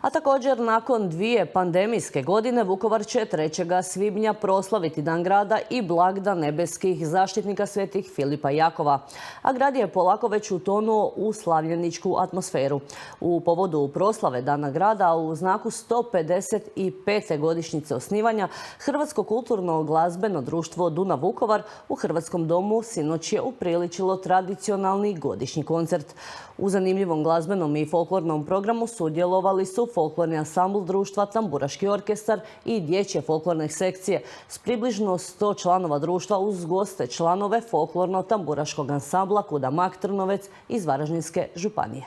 A također, nakon 2 pandemijske godine, Vukovar će 3. svibnja proslaviti Dan grada i blagdan nebeskih zaštitnika svetih Filipa i Jakova. A grad je polako već utonuo u slavljeničku atmosferu. U povodu proslave Dana grada u znaku 155. godišnjice osnivanja, Hrvatsko kulturno glazbeno društvo Dunav Vukovar u Hrvatskom domu sinoć je upriličilo tradicionalni godišnji koncert. U zanimljivom glazbenom i folklornom programu sudjelovali su folklorni ansambl društva, tamburaški orkestar i dječje folklorne sekcije s približno 100 članova društva uz goste članove folklorno-tamburaškog ansambla Kuda Mak Trnovec iz Varaždinske županije.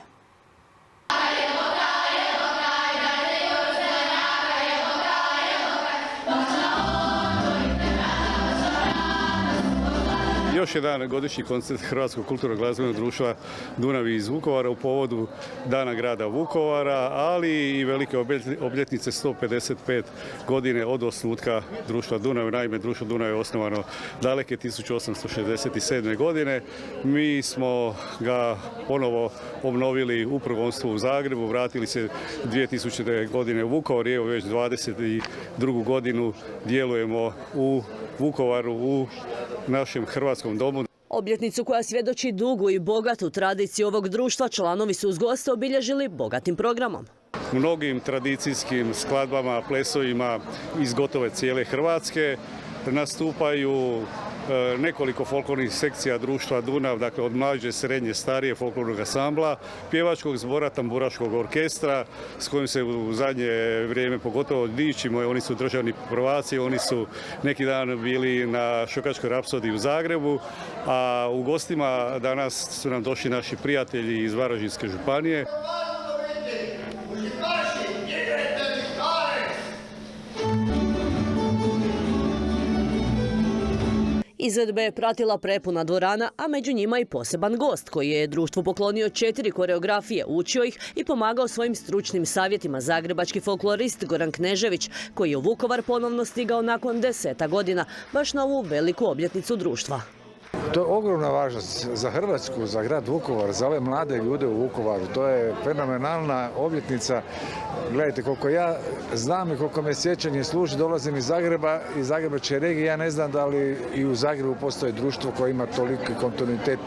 Još jedan godišnji koncert Hrvatskog kulturnog glazbenog društva Dunav iz Vukovara u povodu Dana grada Vukovara, ali i velike obljetnice 155 godine od osnutka društva Dunav. Naime, društvo Dunav je osnovano daleke 1867. godine. Mi smo ga ponovo obnovili u prvenstvu u Zagrebu, vratili se 2000. godine u Vukovar i evo već 22. godinu djelujemo u Vukovaru u našem Hrvatskom domu. Obljetnicu koja svjedoči dugu i bogatu tradiciju ovog društva članovi su uz goste obilježili bogatim programom. Mnogim tradicijskim skladbama, plesovima iz gotove cijele Hrvatske nastupaju nekoliko folklornih sekcija društva Dunav, dakle od mlađe, srednje, starije folklornog ansambla, pjevačkog zbora, tamburaškog orkestra s kojim se u zadnje vrijeme pogotovo dičimo. Oni su državni prvaci, oni su neki dan bili na Šokačkoj rapsodiji u Zagrebu, a u gostima danas su nam došli naši prijatelji iz Varaždinske županije. Izvedbe je pratila prepuna dvorana, a među njima i poseban gost koji je društvu poklonio 4 koreografije, učio ih i pomagao svojim stručnim savjetima zagrebački folklorist Goran Knežević, koji je u Vukovar ponovno stigao nakon 10 godina, baš na ovu veliku obljetnicu društva. To je ogromna važnost za Hrvatsku, za grad Vukovar, za ove mlade ljude u Vukovaru. To je fenomenalna obljetnica. Gledajte, koliko ja znam i koliko me sjećanje služi, dolazim iz Zagreba, iz Zagrebačke regije. Ja ne znam da li i u Zagrebu postoji društvo koje ima toliki kontinuitet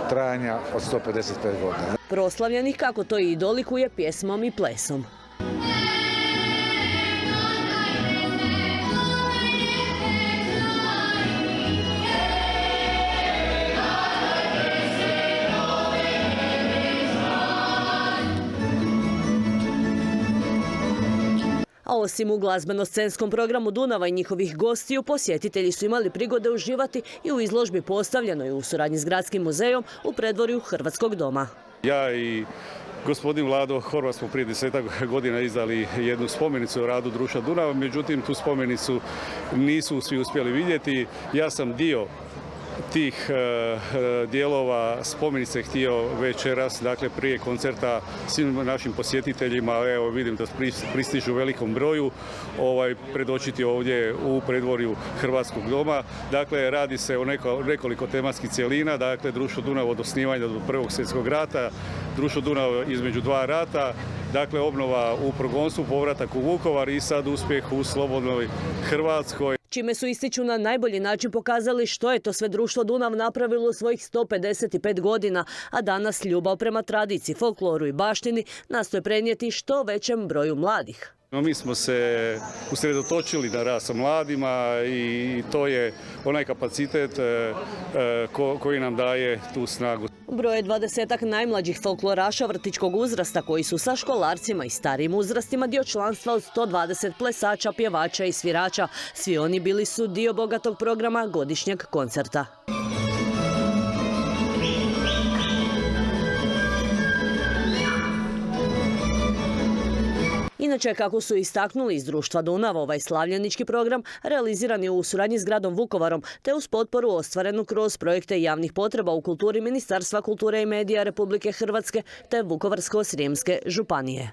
trajanja od 155 godina. Proslavljenih, kako to i dolikuje, pjesmom i plesom. A osim u glazbeno-scenskom programu Dunava i njihovih gostiju, posjetitelji su imali prigode uživati i u izložbi postavljenoj u suradnji s Gradskim muzejom u predvorju Hrvatskog doma. Ja i gospodin Vlado Horvat smo prije 10 godina izdali jednu spomenicu o radu društva Dunava, međutim tu spomenicu nisu svi uspjeli vidjeti. Ja sam dio tih dijelova spomenice htio večeras, dakle prije koncerta, svim našim posjetiteljima, evo vidim da pristižu u velikom broju, predočiti ovdje u predvorju Hrvatskog doma. Dakle, radi se o nekoliko tematskih cjelina, dakle društvo Dunav od osnivanja do Prvog svjetskog rata, društvo Dunav između 2 rata, dakle obnova u progonstvu, povratak u Vukovar i sad uspjeh u slobodnoj Hrvatskoj. Čime su, ističu, na najbolji način pokazali što je to sve društvo Dunav napravilo u svojih 155 godina, a danas ljubav prema tradiciji, folkloru i baštini nastoje prenijeti što većem broju mladih. Mi smo se usredotočili na rad sa mladima i to je onaj kapacitet koji nam daje tu snagu. Broje 20-ak najmlađih folkloraša vrtićkog uzrasta koji su sa školarcima i starijim uzrastima dio članstva od 120 plesača, pjevača i svirača. Svi oni bili su dio bogatog programa godišnjeg koncerta. Inače, kako su istaknuli iz društva Dunav, ovaj slavljenički program realiziran je u suradnji s gradom Vukovarom, te uz potporu ostvarenu kroz projekte javnih potreba u kulturi Ministarstva kulture i medija Republike Hrvatske te Vukovarsko-srijemske županije.